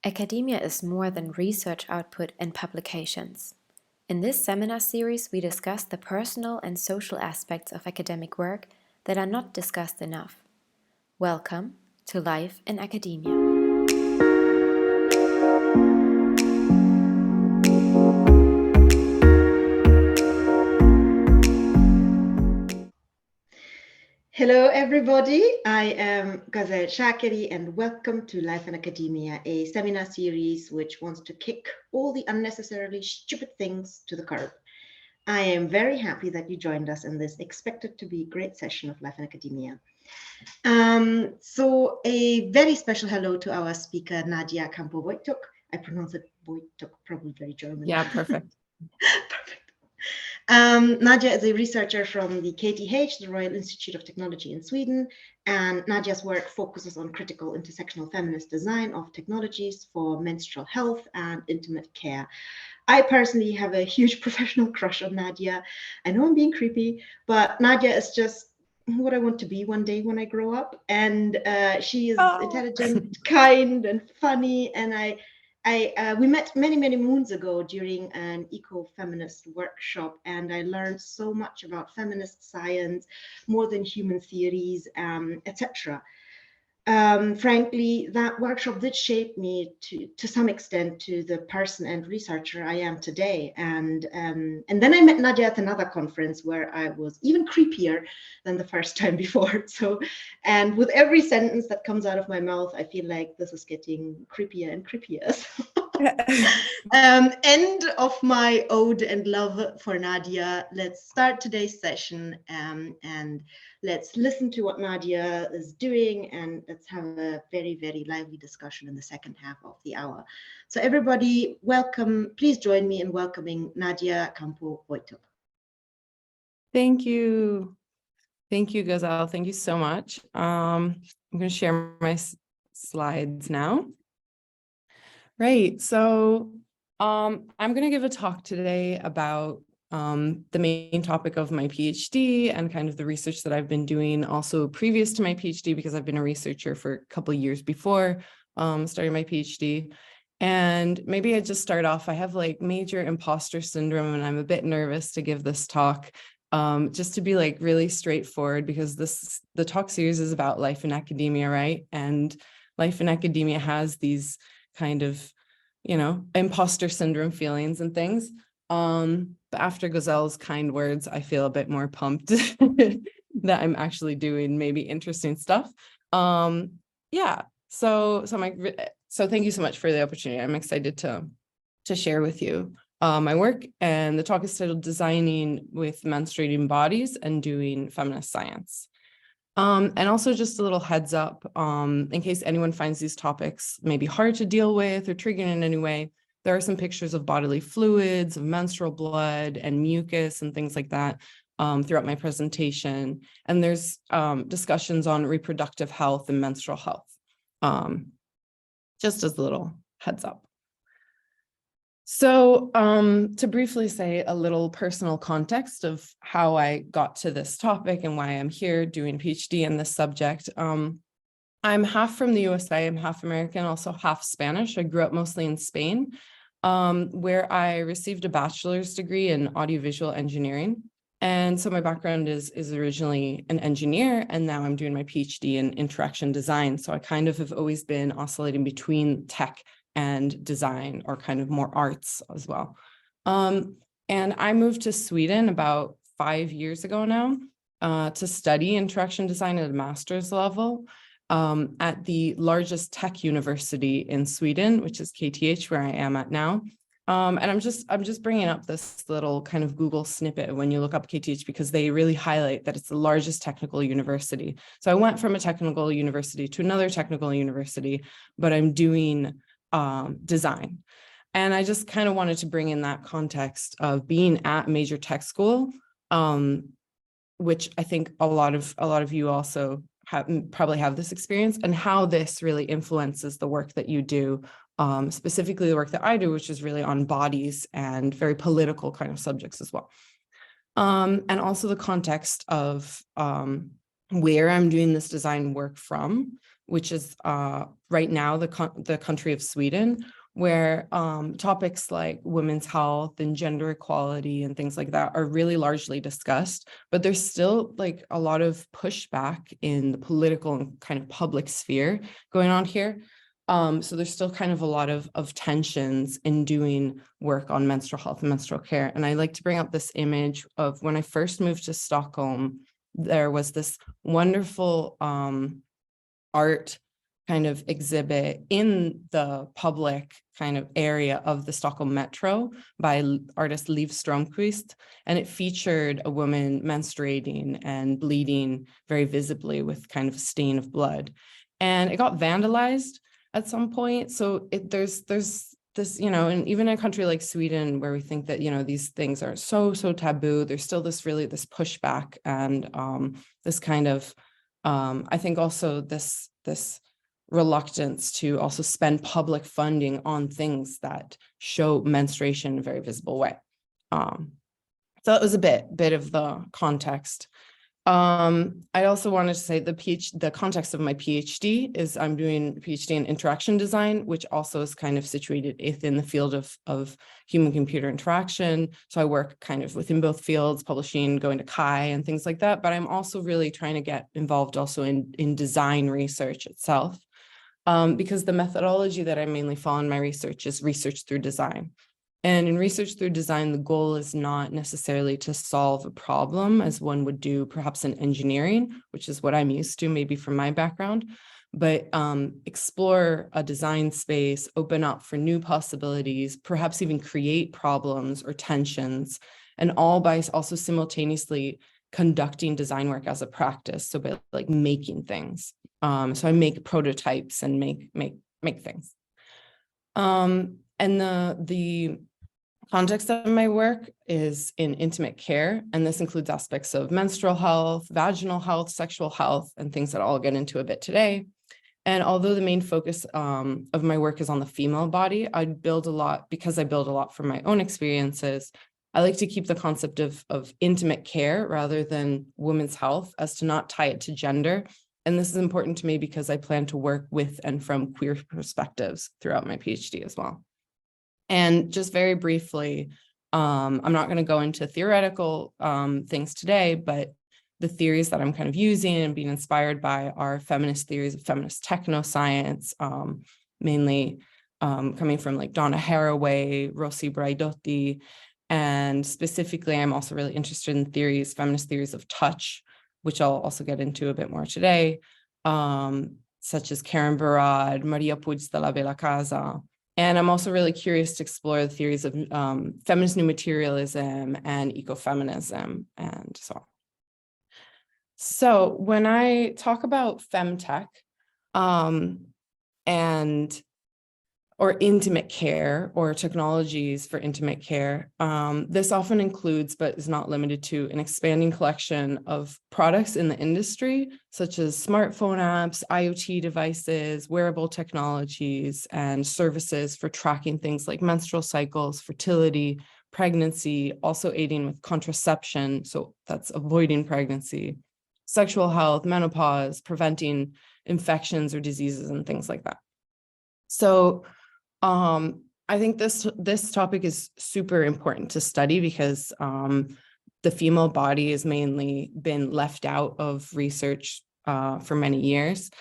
Academia is more than research output and publications. In this seminar series, we discuss the personal and social aspects of academic work that are not discussed enough. Welcome to Life in Academia. Hello, everybody. I am Gazel Shakeri, and welcome to Life in Academia, a seminar series which wants to kick all the unnecessarily stupid things to the curb. I am very happy that you joined us in this expected to be great session of Life in Academia. So a very special hello to our speaker, Nadia Campo Woytuk. I pronounce it Woytuk, probably very German. Yeah, perfect. Perfect. Nadia is a researcher from the KTH, the Royal Institute of Technology in Sweden, and Nadia's work focuses on critical intersectional feminist design of technologies for menstrual health and intimate care. I personally have a huge professional crush on Nadia. I know I'm being creepy, but Nadia is just what I want to be one day when I grow up. And she is intelligent, kind, and funny, and we met many moons ago during an eco-feminist workshop, and I learned so much about feminist science, more than human theories, etc. Frankly, that workshop did shape me to some extent to the person and researcher I am today. And then I met Nadia at another conference where I was even creepier than the first time before. And with every sentence that comes out of my mouth, I feel like this is getting creepier and creepier. End of my ode and love for Nadia. Let's start today's session and let's listen to what Nadia is doing, and let's have a very lively discussion in the second half of the hour. So everybody, welcome. Please join me in welcoming Nadia Campo Woytuk. Thank you. Thank you, Gazel. Thank you so much. I'm going to share my slides now. Right. So I'm going to give a talk today about the main topic of my PhD and kind of the research that I've been doing also previous to my PhD, because I've been a researcher for a couple of years before starting my PhD. And maybe I just start off, I have like major imposter syndrome, and I'm a bit nervous to give this talk, just to be like really straightforward, because the talk series is about life in academia, right? And life in academia has these kind of, imposter syndrome feelings and things. But after Gazel's kind words, I feel a bit more pumped that I'm actually doing maybe interesting stuff. Yeah. So thank you so much for the opportunity. I'm excited to share with you my work, and the talk is titled Designing with Menstruating Bodies and Doing Feminist Science. And also just a little heads up, in case anyone finds these topics maybe hard to deal with or triggering in any way, there are some pictures of bodily fluids, of menstrual blood and mucus and things like that throughout my presentation. And there's discussions on reproductive health and menstrual health, just as a little heads up. So to briefly say a little personal context of how I got to this topic and why I'm here doing a PhD in this subject. I'm half from the USA, I'm half American, also half Spanish. I grew up mostly in Spain, where I received a bachelor's degree in audiovisual engineering. And so my background is originally an engineer, and now I'm doing my PhD in interaction design. So I kind of have always been oscillating between tech and design, or kind of more arts as well. And I moved to Sweden about 5 years ago now to study interaction design at a master's level at the largest tech university in Sweden, which is KTH, where I am at now. And I'm just bringing up this little kind of Google snippet when you look up KTH, because they really highlight that it's the largest technical university. So I went from a technical university to another technical university, but I'm doing design. And I just kind of wanted to bring in that context of being at a major tech school, which I think a lot of you also probably have this experience, and how this really influences the work that you do, specifically the work that I do, which is really on bodies and very political kind of subjects as well. And also the context of where I'm doing this design work from. which is right now the country of Sweden, where topics like women's health and gender equality and things like that are really largely discussed, but there's still like a lot of pushback in the political and kind of public sphere going on here. So there's still kind of a lot of tensions in doing work on menstrual health and menstrual care. And I like to bring up this image of when I first moved to Stockholm, there was this wonderful art kind of exhibit in the public kind of area of the Stockholm Metro by artist Liv Strömquist. And it featured a woman menstruating and bleeding very visibly with kind of a stain of blood. And it got vandalized at some point. So there's this, and even in a country like Sweden, where we think that, these things are so taboo, there's still this pushback and this kind of, I think also this reluctance to also spend public funding on things that show menstruation in a very visible way. So that was a bit of the context. I also wanted to say the context of my PhD is I'm doing a PhD in interaction design, which also is kind of situated within the field of human-computer interaction. So I work kind of within both fields, publishing, going to Chi and things like that. But I'm also really trying to get involved also in design research itself, because the methodology that I mainly follow in my research is research through design. And in research through design, the goal is not necessarily to solve a problem as one would do perhaps in engineering, which is what I'm used to maybe from my background, but explore a design space, open up for new possibilities, perhaps even create problems or tensions, and all by also simultaneously conducting design work as a practice. So by like making things. So I make prototypes and make things. And the context of my work is in intimate care, and this includes aspects of menstrual health, vaginal health, sexual health, and things that I'll get into a bit today. And although the main focus of my work is on the female body, I build a lot from my own experiences. I like to keep the concept of intimate care rather than women's health, as to not tie it to gender. And this is important to me because I plan to work with and from queer perspectives throughout my PhD as well. And just very briefly, I'm not going to go into theoretical things today, but the theories that I'm kind of using and being inspired by are feminist theories of feminist technoscience, mainly coming from like Donna Haraway, Rossi Braidotti, and specifically, I'm also really interested in feminist theories of touch, which I'll also get into a bit more today, such as Karen Barad, Maria Puig de la Bella Casa. And I'm also really curious to explore the theories of feminist new materialism and ecofeminism and so on. So when I talk about femtech or intimate care or technologies for intimate care, this often includes, but is not limited to, an expanding collection of products in the industry, such as smartphone apps, IoT devices, wearable technologies, and services for tracking things like menstrual cycles, fertility, pregnancy, also aiding with contraception, so that's avoiding pregnancy, sexual health, menopause, preventing infections or diseases and things like that. So I think this topic is super important to study because the female body has mainly been left out of research for many years.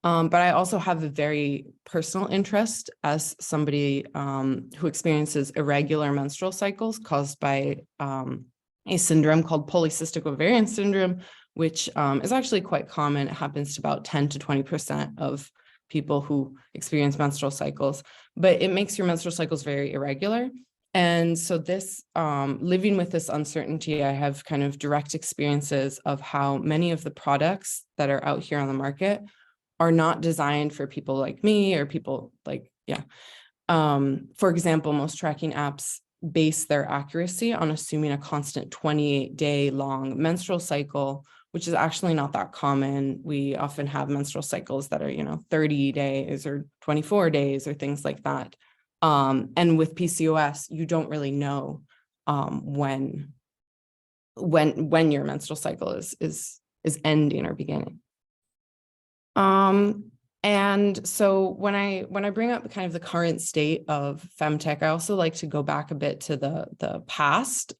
But I also have a very personal interest as somebody who experiences irregular menstrual cycles caused by a syndrome called polycystic ovarian syndrome, which is actually quite common. It happens to about 10 to 20% of people who experience menstrual cycles, but it makes your menstrual cycles very irregular. And so this, living with this uncertainty, I have kind of direct experiences of how many of the products that are out here on the market are not designed for people like me or people like, for example, most tracking apps base their accuracy on assuming a constant 28-day long menstrual cycle, which is actually not that common. We often have menstrual cycles that are, 30 days or 24 days or things like that. And with PCOS, you don't really know when your menstrual cycle is ending or beginning. And so when I bring up kind of the current state of femtech, I also like to go back a bit to the past,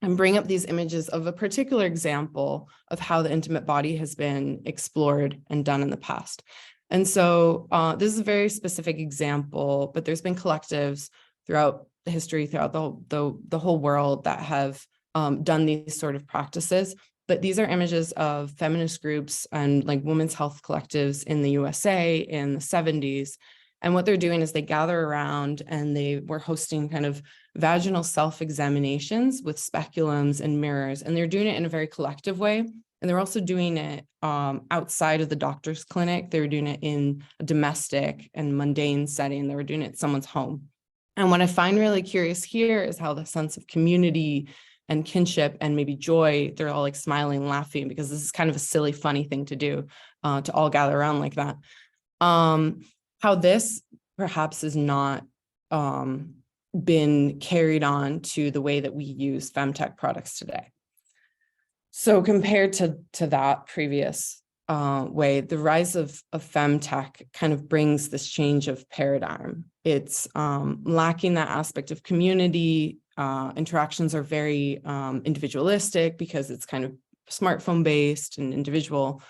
and bring up these images of a particular example of how the intimate body has been explored and done in the past. And so this is a very specific example, but there's been collectives throughout the history, throughout the whole world that have done these sort of practices. But these are images of feminist groups and like women's health collectives in the USA in the 70s. And what they're doing is they gather around and they were hosting kind of vaginal self-examinations with speculums and mirrors. And they're doing it in a very collective way. And they're also doing it outside of the doctor's clinic. They were doing it in a domestic and mundane setting. They were doing it at someone's home. And what I find really curious here is how the sense of community and kinship and maybe joy, they're all like smiling and laughing because this is kind of a silly, funny thing to do, to all gather around like that. How this perhaps is not been carried on to the way that we use femtech products today. So compared to that previous way, the rise of femtech kind of brings this change of paradigm. It's lacking that aspect of community. Interactions are very individualistic because it's kind of smartphone based and individual.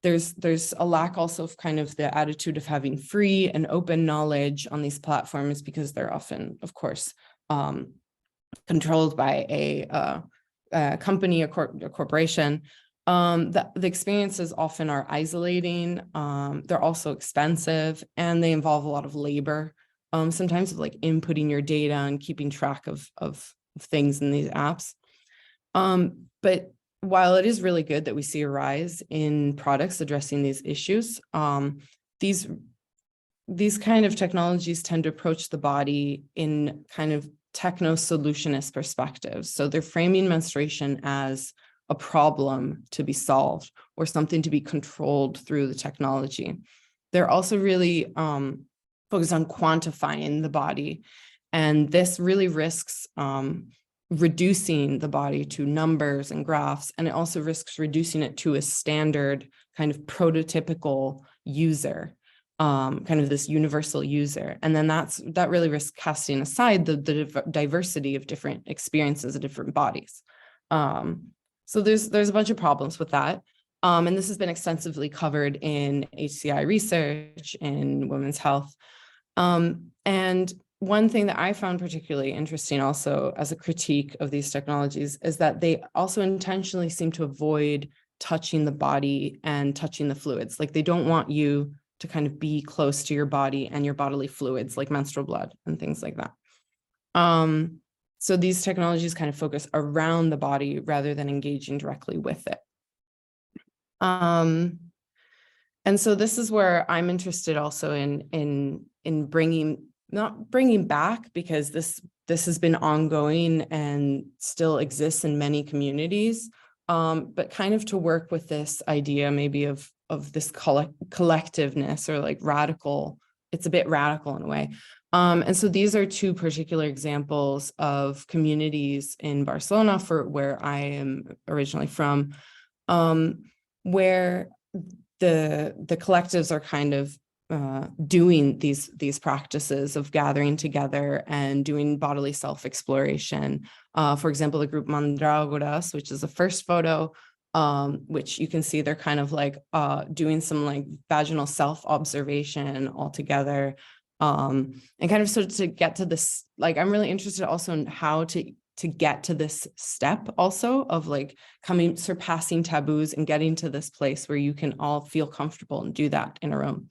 There's a lack also of kind of the attitude of having free and open knowledge on these platforms because they're often, of course, controlled by a company, a corporation. The experiences often are isolating. They're also expensive and they involve a lot of labor. Sometimes of like inputting your data and keeping track of things in these apps. But while it is really good that we see a rise in products addressing these issues, these kind of technologies tend to approach the body in kind of techno-solutionist perspectives. So they're framing menstruation as a problem to be solved or something to be controlled through the technology. They're also really focused on quantifying the body. And this really risks reducing the body to numbers and graphs, and it also risks reducing it to a standard kind of prototypical user, kind of this universal user. And then that really risks casting aside the diversity of different experiences of different bodies. So there's a bunch of problems with that. And this has been extensively covered in HCI research in women's health. And one thing that I found particularly interesting also as a critique of these technologies is that they also intentionally seem to avoid touching the body and touching the fluids. Like they don't want you to kind of be close to your body and your bodily fluids like menstrual blood and things like that. So these technologies kind of focus around the body rather than engaging directly with it. And so this is where I'm interested also in not bringing back, because this has been ongoing and still exists in many communities, but kind of to work with this idea maybe of this collectiveness or like radical. It's a bit radical in a way. And so these are two particular examples of communities in Barcelona, for where I am originally from, where the collectives are kind of doing these practices of gathering together and doing bodily self-exploration. For example, the group Mandrágoras, which is the first photo, which you can see they're kind of like doing some like vaginal self-observation all together. And kind of so to get to this, like I'm really interested also in how to get to this step also of like surpassing taboos and getting to this place where you can all feel comfortable and do that in a room.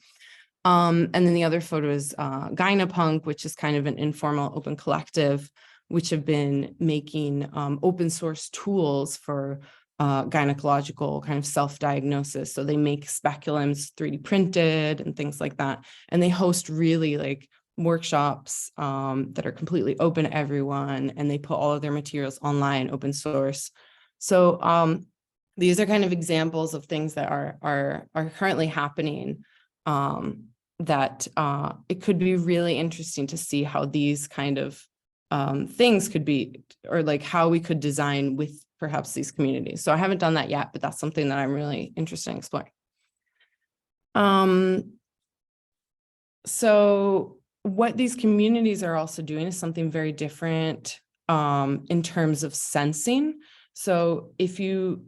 And then the other photo is Gynapunk, which is kind of an informal open collective, which have been making open source tools for gynecological kind of self-diagnosis. So they make speculums 3D printed and things like that. And they host really like workshops that are completely open to everyone, and they put all of their materials online, open source. So these are kind of examples of things that are currently happening, that it could be really interesting to see how these kind of things could be, or like how we could design with perhaps these communities. So I haven't done that yet, but that's something that I'm really interested in exploring. So what these communities are also doing is something very different in terms of sensing. So if you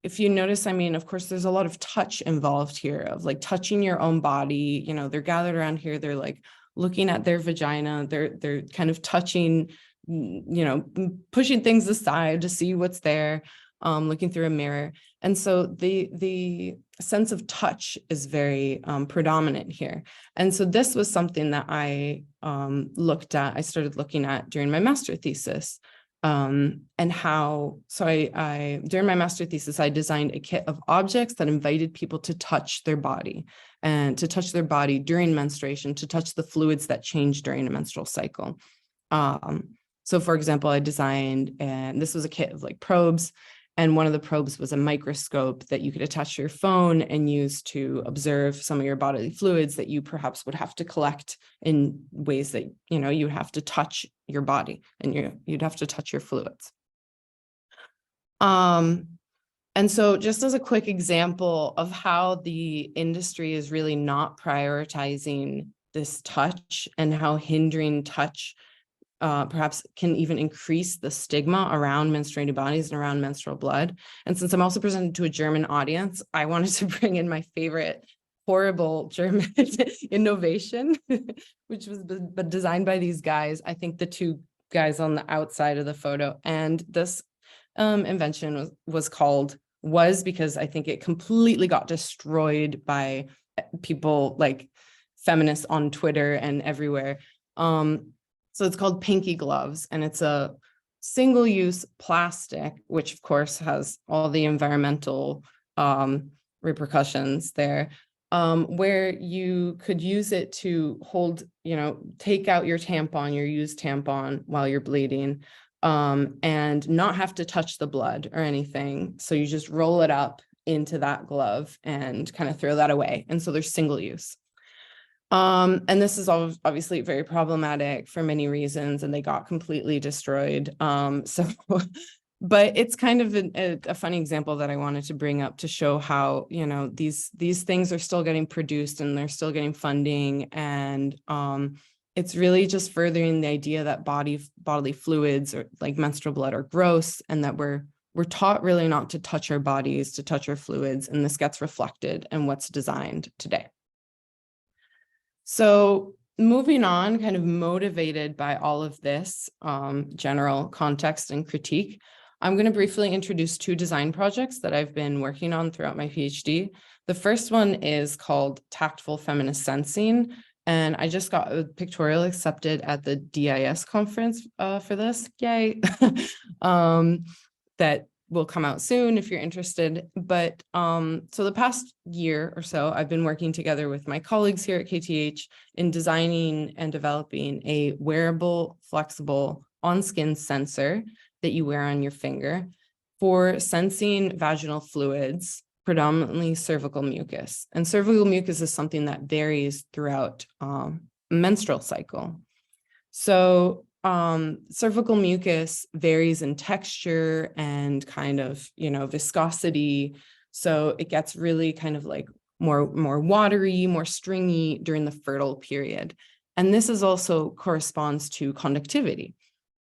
notice, I mean, of course, there's a lot of touch involved here of like touching your own body. You know, they're gathered around here. They're like looking at their vagina. They're kind of touching, you know, pushing things aside to see what's there, looking through a mirror. And so the sense of touch is very predominant here. And so this was something that I started looking at during my master thesis. And how, so I during my master thesis, I designed a kit of objects that invited people to touch their body and to touch their body during menstruation, to touch the fluids that change during a menstrual cycle. So for example, I designed, and this was a kit of like probes, and one of the probes was a microscope that you could attach to your phone and use to observe some of your bodily fluids that you perhaps would have to collect in ways that, you know, you would have to touch your body and you'd have to touch your fluids. And so just as a quick example of how the industry is really not prioritizing this touch and how hindering touch perhaps can even increase the stigma around menstruating bodies and around menstrual blood. And since I'm also presenting to a German audience, I wanted to bring in my favorite horrible German innovation, which was designed by these guys. I think the two guys on the outside of the photo. And this invention was because I think it completely got destroyed by people like feminists on Twitter and everywhere. So it's called pinky gloves, and it's a single-use plastic, which of course has all the environmental repercussions there, where you could use it to hold, you know, take out your tampon, your used tampon while you're bleeding, and not have to touch the blood or anything. So you just roll it up into that glove and kind of throw that away. And so they're single use. And this is obviously very problematic for many reasons, and they got completely destroyed. But it's kind of a funny example that I wanted to bring up to show how, you know, these things are still getting produced and they're still getting funding. And it's really just furthering the idea that bodily fluids or like menstrual blood are gross, and that we're taught really not to touch our bodies, to touch our fluids. And this gets reflected in what's designed today. So moving on, kind of motivated by all of this general context and critique, I'm going to briefly introduce two design projects that I've been working on throughout my PhD. The first one is called Tactful Feminist Sensing, and I just got a pictorial accepted at the DIS conference for this. Yay! That will come out soon if you're interested. But so the past year or so, I've been working together with my colleagues here at KTH in designing and developing a wearable, flexible on-skin sensor that you wear on your finger for sensing vaginal fluids, predominantly cervical mucus. And cervical mucus is something that varies throughout a menstrual cycle. So cervical mucus varies in texture and kind of, you know, viscosity. So it gets really kind of like more watery, more stringy during the fertile period. And this is also corresponds to conductivity.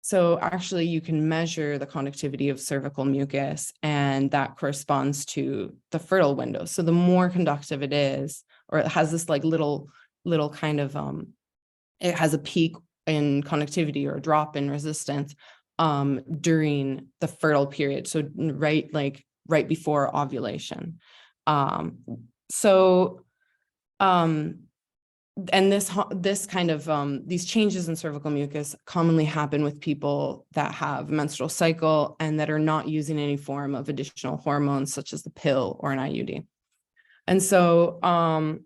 So actually you can measure the conductivity of cervical mucus, and that corresponds to the fertile window. So the more conductive it is, or it has this like little kind of, it has a peak in conductivity or a drop in resistance during the fertile period. So right before ovulation. And this kind of these changes in cervical mucus commonly happen with people that have a menstrual cycle and that are not using any form of additional hormones such as the pill or an IUD. And so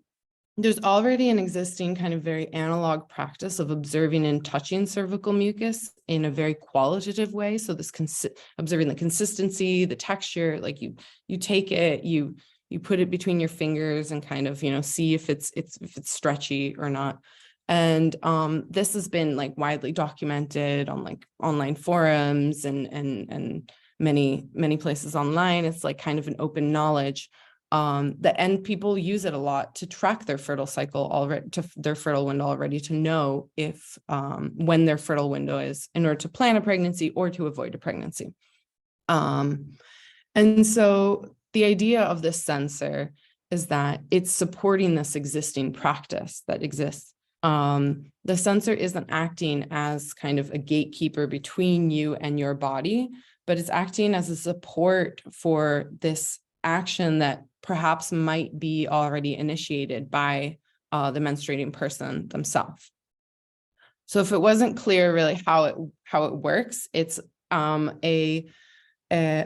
there's already an existing kind of very analog practice of observing and touching cervical mucus in a very qualitative way. So this observing the consistency, the texture, like you take it, you put it between your fingers and kind of, you know, see if it's stretchy or not. And this has been like widely documented on like online forums and many places online. It's like kind of an open knowledge. And people use it a lot to track their fertile cycle already, to their fertile window already, to know if when their fertile window is, in order to plan a pregnancy or to avoid a pregnancy. And so the idea of this sensor is that it's supporting this existing practice that exists. The sensor isn't acting as kind of a gatekeeper between you and your body, but it's acting as a support for this action that perhaps might be already initiated by the menstruating person themselves. So if it wasn't clear really how it works, it's a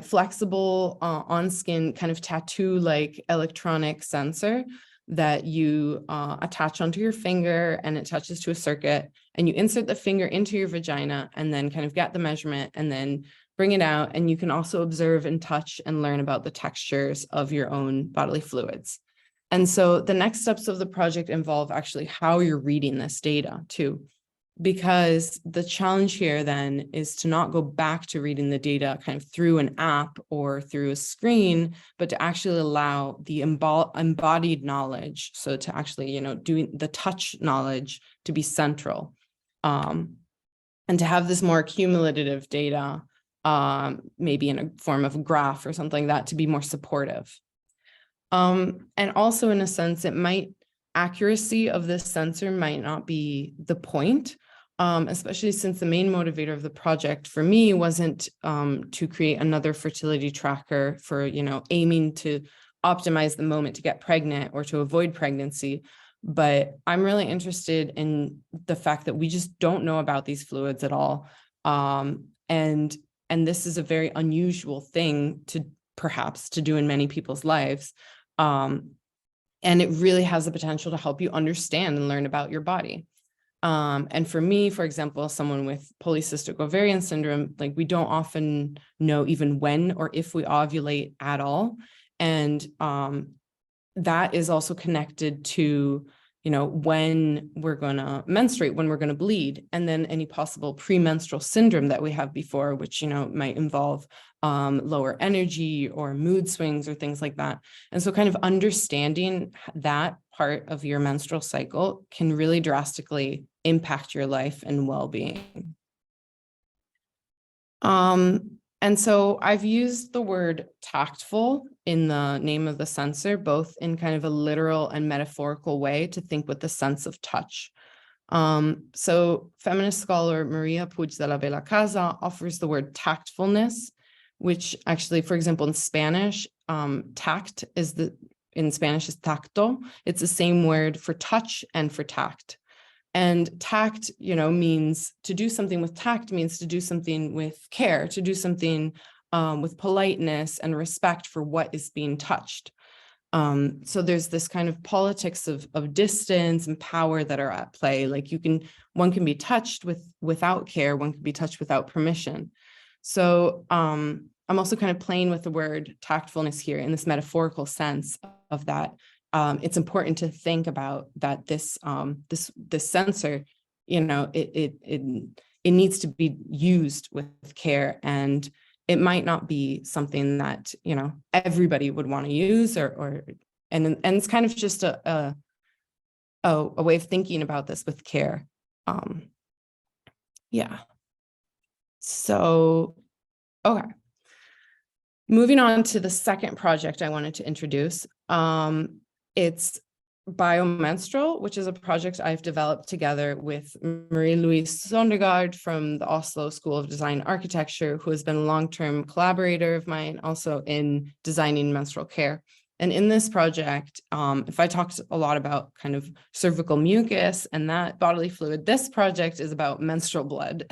flexible on-skin kind of tattoo-like electronic sensor that you attach onto your finger, and it attaches to a circuit, and you insert the finger into your vagina and then kind of get the measurement and then bring it out. And you can also observe and touch and learn about the textures of your own bodily fluids. And so the next steps of the project involve actually how you're reading this data too, because the challenge here then is to not go back to reading the data kind of through an app or through a screen, but to actually allow the embodied knowledge. So to actually, doing the touch knowledge to be central, and to have this more cumulative data, maybe in a form of a graph or something like that, to be more supportive. And also in a sense, accuracy of this sensor might not be the point, especially since the main motivator of the project for me wasn't to create another fertility tracker for, aiming to optimize the moment to get pregnant or to avoid pregnancy. But I'm really interested in the fact that we just don't know about these fluids at all. And this is a very unusual thing perhaps to do in many people's lives. And it really has the potential to help you understand and learn about your body. And for me, for example, someone with polycystic ovarian syndrome, like we don't often know even when or if we ovulate at all. And that is also connected to, when we're going to menstruate, when we're going to bleed, and then any possible premenstrual syndrome that we have before, which, might involve lower energy or mood swings or things like that. And so kind of understanding that part of your menstrual cycle can really drastically impact your life and well-being. And so I've used the word tactful in the name of the sensor, both in kind of a literal and metaphorical way to think with the sense of touch. So feminist scholar Maria Puig de la Bella Casa offers the word tactfulness, which actually, for example, in Spanish, tact in Spanish is tacto. It's the same word for touch and for tact. And tact, means to do something with tact means to do something with care, to do something with politeness and respect for what is being touched. So there's this kind of politics of distance and power that are at play. Like one can be touched without care, one can be touched without permission. So I'm also kind of playing with the word tactfulness here in this metaphorical sense of that. It's important to think about that this sensor, it needs to be used with care, and it might not be something that everybody would want to use, and it's kind of just a way of thinking about this with care. Yeah. So, okay. Moving on to the second project I wanted to introduce. It's Biomenstrual, which is a project I've developed together with Marie-Louise Sondergaard from the Oslo School of Design and Architecture, who has been a long-term collaborator of mine also in designing menstrual care. And in this project, if I talked a lot about kind of cervical mucus and that bodily fluid, this project is about menstrual blood.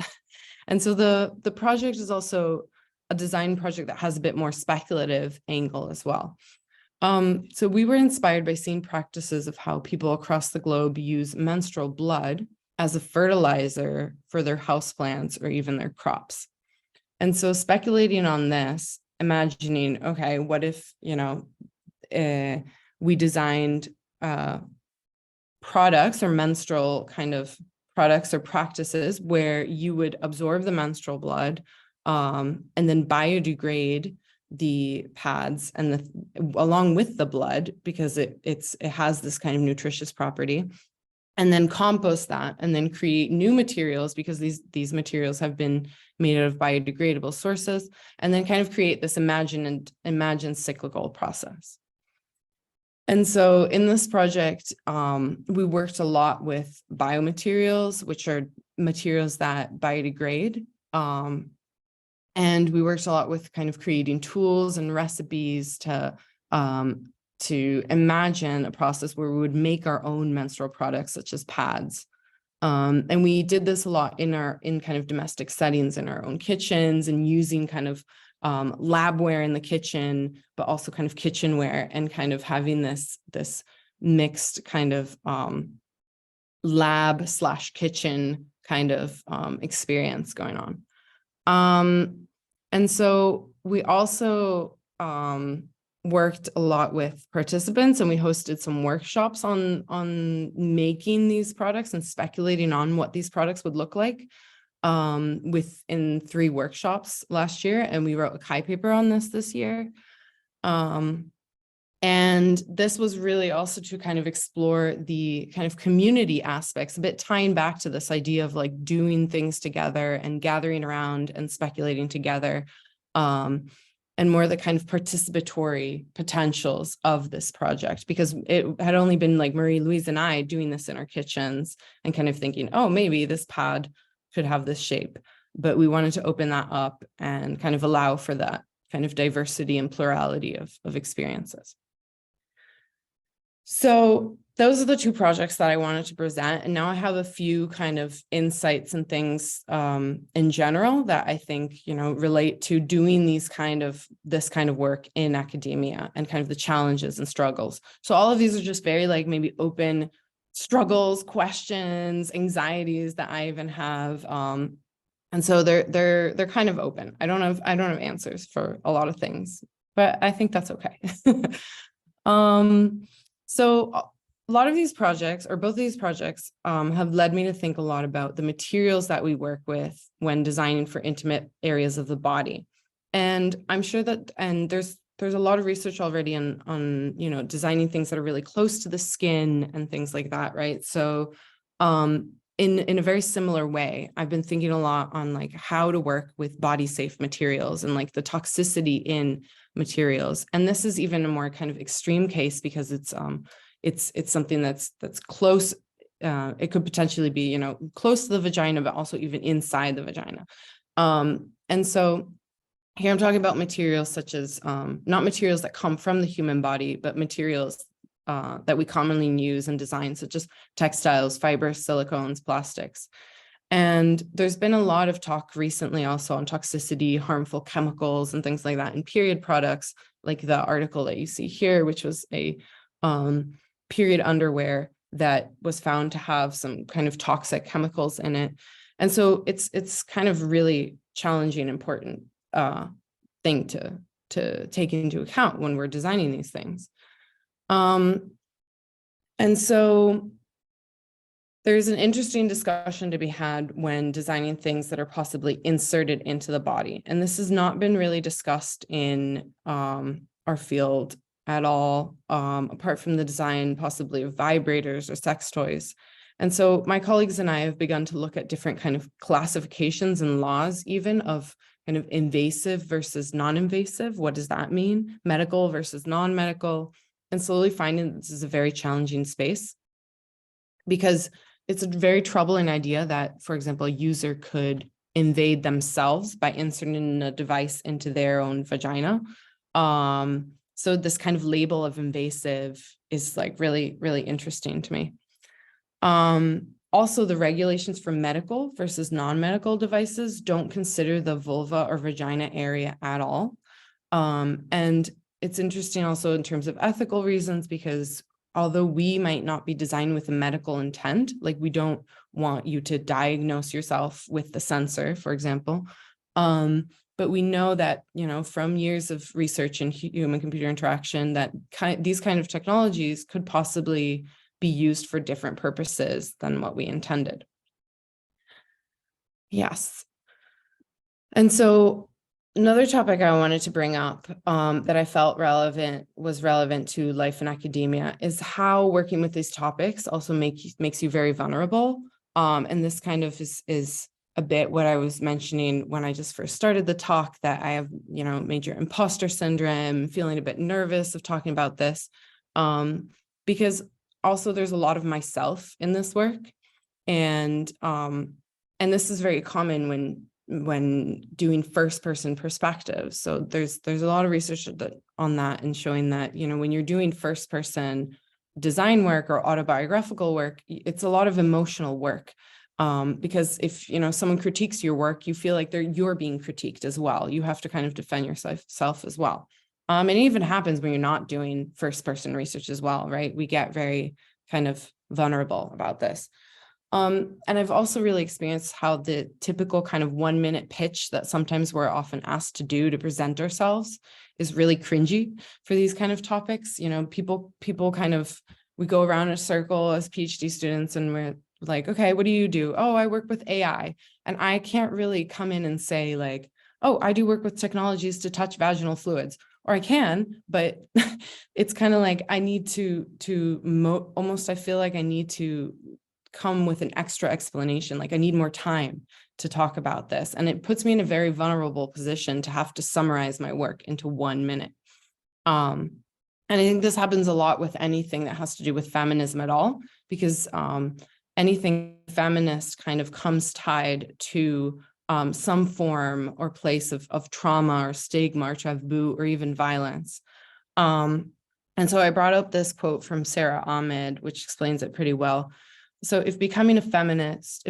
And so the project is also a design project that has a bit more speculative angle as well. So we were inspired by seeing practices of how people across the globe use menstrual blood as a fertilizer for their houseplants or even their crops. And so speculating on this, imagining, okay, what if, we designed products or menstrual kind of products or practices where you would absorb the menstrual blood and then biodegrade the pads and along with the blood, because it has this kind of nutritious property, and then compost that and then create new materials, because these materials have been made out of biodegradable sources, and then kind of create this imagined cyclical process. And so in this project, we worked a lot with biomaterials, which are materials that biodegrade. And we worked a lot with kind of creating tools and recipes to imagine a process where we would make our own menstrual products, such as pads. And we did this a lot in kind of domestic settings, in our own kitchens, and using kind of labware in the kitchen, but also kind of kitchenware, and kind of having this mixed kind of lab/kitchen kind of experience going on. And so we also worked a lot with participants, and we hosted some workshops on making these products and speculating on what these products would look like within 3 workshops last year. And we wrote a Chi paper on this year. And this was really also to kind of explore the kind of community aspects, a bit tying back to this idea of like doing things together and gathering around and speculating together, and more the kind of participatory potentials of this project, because it had only been like Marie-Louise and I doing this in our kitchens and kind of thinking, oh, maybe this pad could have this shape. But we wanted to open that up and kind of allow for that kind of diversity and plurality of experiences. So those are the 2 projects that I wanted to present. And now I have a few kind of insights and things in general that I think, relate to doing this kind of work in academia, and kind of the challenges and struggles. So all of these are just very like maybe open struggles, questions, anxieties that I even have. And so they're kind of open. I don't have answers for a lot of things, but I think that's okay. So a lot of these projects, or both of these projects, have led me to think a lot about the materials that we work with when designing for intimate areas of the body. And I'm sure that, and there's a lot of research already on designing things that are really close to the skin and things like that, right? So in a very similar way, I've been thinking a lot on like how to work with body safe materials and like the toxicity in materials. And this is even a more kind of extreme case, because it's something that's close. It could potentially be, close to the vagina, but also even inside the vagina. And so here I'm talking about materials such as, not materials that come from the human body, but materials that we commonly use in design, such as textiles, fibers, silicones, plastics. And there's been a lot of talk recently also on toxicity, harmful chemicals, and things like that in period products, like the article that you see here, which was a period underwear that was found to have some kind of toxic chemicals in it. And so it's kind of really challenging, important thing to take into account when we're designing these things. And so there's an interesting discussion to be had when designing things that are possibly inserted into the body. And this has not been really discussed in our field at all, apart from the design possibly of vibrators or sex toys. And so my colleagues and I have begun to look at different kind of classifications and laws, even of kind of invasive versus non-invasive. What does that mean? Medical versus non-medical. And slowly finding that this is a very challenging space, because it's a very troubling idea that, for example, a user could invade themselves by inserting a device into their own vagina. So this kind of label of invasive is like really, really interesting to me. Also, the regulations for medical versus non-medical devices don't consider the vulva or vagina area at all. And it's interesting also in terms of ethical reasons, because although we might not be designed with a medical intent, like we don't want you to diagnose yourself with the sensor, for example, but we know that, from years of research in human-computer interaction, that these kind of technologies could possibly be used for different purposes than what we intended. Yes. And so Another topic I wanted to bring up that I felt was relevant to life in academia is how working with these topics also makes you very vulnerable. And this kind of is a bit what I was mentioning when I just first started the talk, that I have, major imposter syndrome, feeling a bit nervous of talking about this, because also there's a lot of myself in this work. And this is very common when doing first person perspectives. So there's a lot of research on that and showing that, when you're doing first person design work or autobiographical work, it's a lot of emotional work. Because if, someone critiques your work, you feel like you're being critiqued as well. You have to kind of defend yourself as well. And it even happens when you're not doing first person research as well, right? We get very kind of vulnerable about this. And I've also really experienced how the typical kind of 1 minute pitch that sometimes we're often asked to do to present ourselves is really cringy for these kind of topics. People kind of, we go around in a circle as PhD students and we're like, okay, what do you do? Oh, I work with AI. And I can't really come in and say like, oh, I do work with technologies to touch vaginal fluids. Or I can, but it's kind of like I need almost I feel like I need to come with an extra explanation. Like I need more time to talk about this. And it puts me in a very vulnerable position to have to summarize my work into 1 minute. And I think this happens a lot with anything that has to do with feminism at all, because anything feminist kind of comes tied to some form or place of trauma or stigma or taboo or even violence. And so I brought up this quote from Sarah Ahmed, which explains it pretty well. So if becoming feminist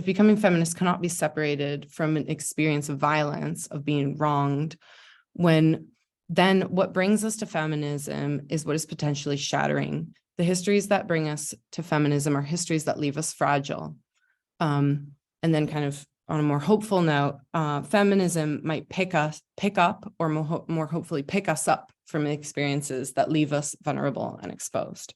cannot be separated from an experience of violence, of being wronged, then what brings us to feminism is what is potentially shattering. The histories that bring us to feminism are histories that leave us fragile. And then kind of on a more hopeful note, feminism might pick up or more hopefully pick us up from experiences that leave us vulnerable and exposed.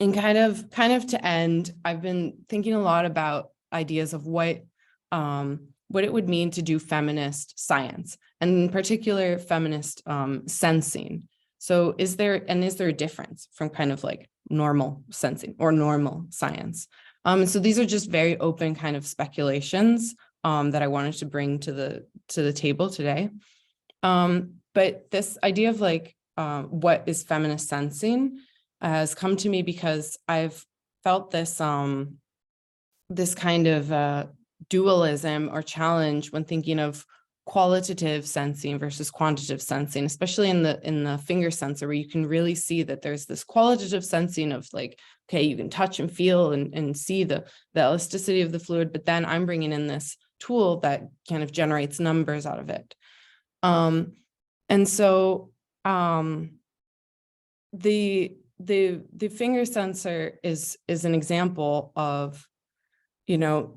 And kind of to end, I've been thinking a lot about ideas of what it would mean to do feminist science, and in particular, feminist sensing. So is there a difference from kind of like normal sensing or normal science? So these are just very open kind of speculations that I wanted to bring to the table today. But this idea of like what is feminist sensing has come to me because I've felt this this kind of dualism or challenge when thinking of qualitative sensing versus quantitative sensing, especially in the finger sensor, where you can really see that there's this qualitative sensing of like, okay, you can touch and feel and see the elasticity of the fluid, but then I'm bringing in this tool that kind of generates numbers out of it. And so the finger sensor is an example of,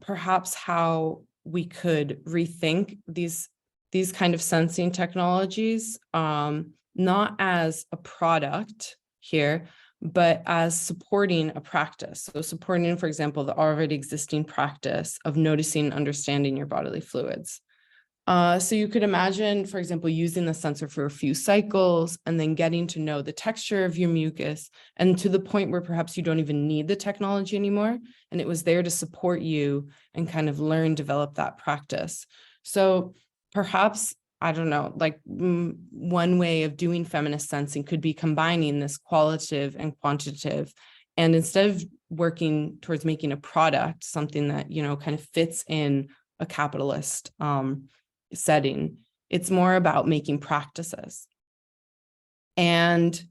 perhaps how we could rethink these kind of sensing technologies, not as a product here, but as supporting a practice. So supporting, for example, the already existing practice of noticing and understanding your bodily fluids. So you could imagine, for example, using the sensor for a few cycles and then getting to know the texture of your mucus, and to the point where perhaps you don't even need the technology anymore. And it was there to support you and kind of develop that practice. So perhaps, I don't know, like one way of doing feminist sensing could be combining this qualitative and quantitative. And instead of working towards making a product, something that, kind of fits in a capitalist setting, it's more about making practices. And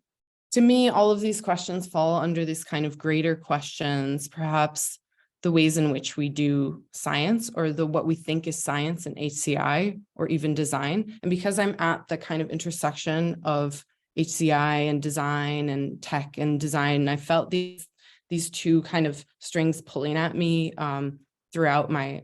to me, all of these questions fall under this kind of greater questions, perhaps the ways in which we do science, or what we think is science in HCI or even design. And because I'm at the kind of intersection of HCI and design and tech and design, I felt these two kind of strings pulling at me throughout my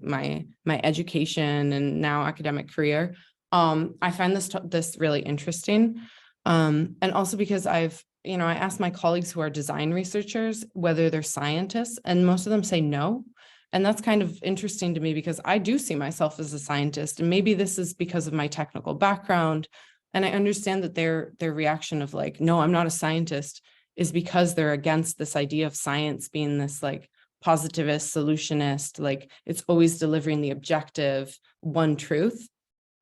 education and now academic career. I find this really interesting. And also because I asked my colleagues who are design researchers whether they're scientists, and most of them say no. And that's kind of interesting to me because I do see myself as a scientist, and maybe this is because of my technical background. And I understand that their reaction of like, no, I'm not a scientist, is because they're against this idea of science being this like positivist, solutionist, like it's always delivering the objective one truth.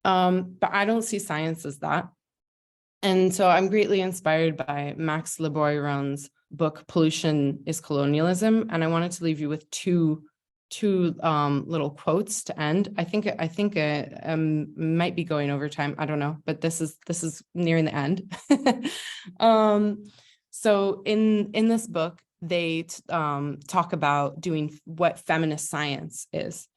But I don't see science as that. And so I'm greatly inspired by Max Le Boiron's book, Pollution is Colonialism. And I wanted to leave you with two little quotes to end. I think might be going over time. I don't know, but this is nearing the end. So in this book, they talk about doing what feminist science is,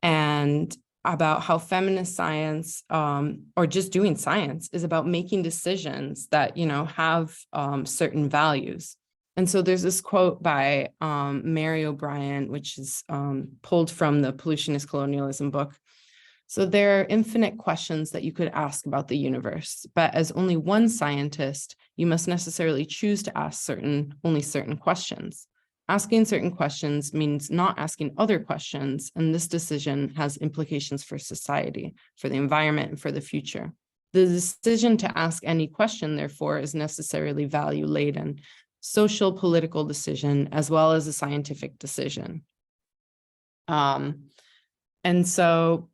and about how feminist science, or just doing science, is about making decisions that, have certain values. And so there's this quote by Mary O'Brien, which is pulled from the Pollution is Colonialism book. So there are infinite questions that you could ask about the universe, but as only one scientist, you must necessarily choose to ask only certain questions. Asking certain questions means not asking other questions, and this decision has implications for society, for the environment, and for the future. The decision to ask any question, therefore, is necessarily value-laden, social, political decision, as well as a scientific decision. And so,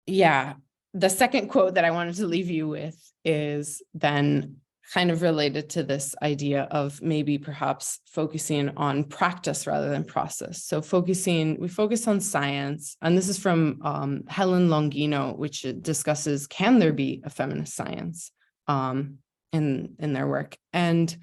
yeah, the second quote that I wanted to leave you with is then kind of related to this idea of maybe perhaps focusing on practice rather than process. So we focus on science, and this is from Helen Longino, which discusses, can there be a feminist science in their work? And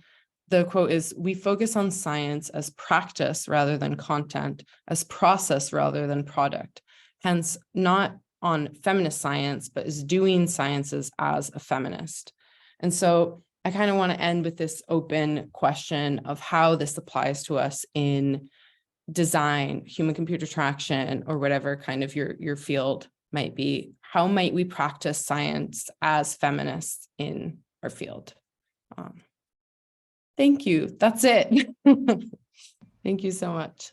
the quote is, we focus on science as practice rather than content, as process rather than product. Hence, not on feminist science, but as doing sciences as a feminist. And so I kind of want to end with this open question of how this applies to us in design, human-computer interaction, or whatever kind of your field might be. How might we practice science as feminists in our field? Thank you. That's it. Thank you so much.